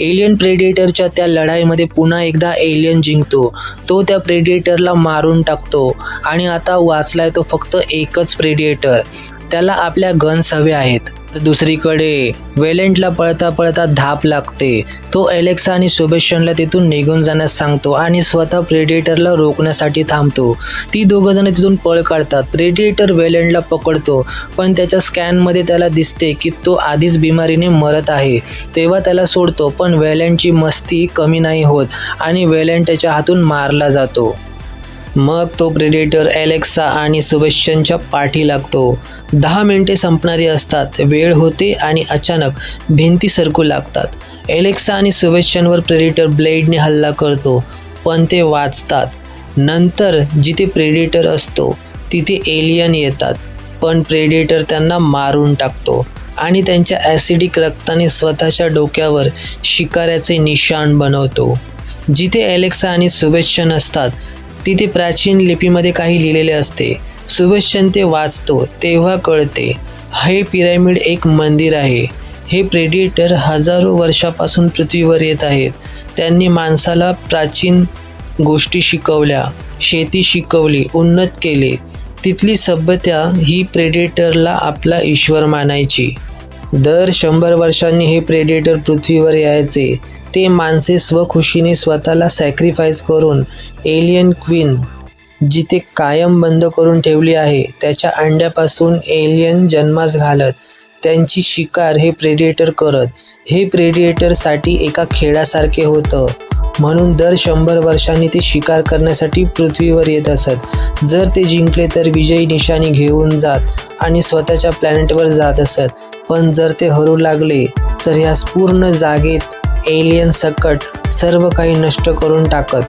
Alien प्रेडेटरच्या त्या लढाईमध्ये पुन्हा एकदा एलियन जिंकतो. तो त्या प्रेडेटरला मारून टाकतो आणि आता वाचलाय तो फक्त एकच प्रेडेटर. त्याला आपल्या गन्स हवे आहेत. दुसरीकडे वेलेंटला पळता पळता धाप लागते. तो एलेक्सा आणि सेबॅस्टियनला तिथून निघून जाण्यास सांगतो आणि स्वतः प्रेडेटरला रोखण्यासाठी थांबतो. ती दोघं जण तिथून पळ काढतात. प्रेडेटर वेलेंटला पकडतो, पण त्याच्या स्कॅनमध्ये त्याला दिसते की तो आधीच बिमारीने मरत आहे. तेव्हा त्याला सोडतो, पण वेलेंटची मस्ती कमी नाही होत आणि वेलेंट त्याच्या हातून मारला जातो. मग तो प्रेडेटर एलेक्सा आणि सेबॅस्टियनच्या पाठी लागतो. 10 मिनिटे संपणारी असतात. वेळ होते आणि अचानक भिंती सरकू लागतात. एलेक्सा आणि सेबॅस्टियनवर प्रेडेटर ब्लेडने हल्ला करतो, पण ते वाचतात. नंतर जिथे प्रेडेटर असतो तिथे एलियन येतात, पण प्रेडेटर त्यांना मारून टाकतो आणि त्यांच्या ॲसिडिक रक्ताने स्वतःच्या डोक्यावर शिकाऱ्याचे निशाण बनवतो. जिथे एलेक्सा आणि सेबॅस्टियन असतात तिथे प्राचीन लिपीमध्ये काही लिहिलेले असते. सेबॅस्टियन ते वाचतो तेव्हा कळते हे पिरॅमिड एक मंदिर आहे. हे प्रेडेटर हजारो वर्षापासून पृथ्वीवर येत आहेत. त्यांनी माणसाला प्राचीन गोष्टी शिकवल्या, शेती शिकवली, उन्नत केले. तिथली सभ्यता ही प्रेडेटरला आपला ईश्वर मानायची. दर 100 वर्षांनी हे प्रेडेटर पृथ्वीवर यायचे. ते माणसे स्वखुशीने स्वतःला सॅक्रिफाईस करून एलियन क्वीन जिथे कायम बंद करून ठेवली आहे त्याच्या अंड्यापासून एलियन जन्मास घालत त्यांची शिकार हे प्रेडेटर करत. हे प्रेडेटरसाठी एका खेळासारखे होतं, म्हणून दर 100 वर्षांनी ते शिकार करण्यासाठी पृथ्वीवर येत असत. जर ते जिंकले तर विजयी निशाणी घेऊन जात आणि स्वतःच्या प्लॅनेटवर जात असत, पण जर ते हरू लागले तर ह्या पूर्ण जागेत एलियन सकट सर्व काही नष्ट करून टाकत.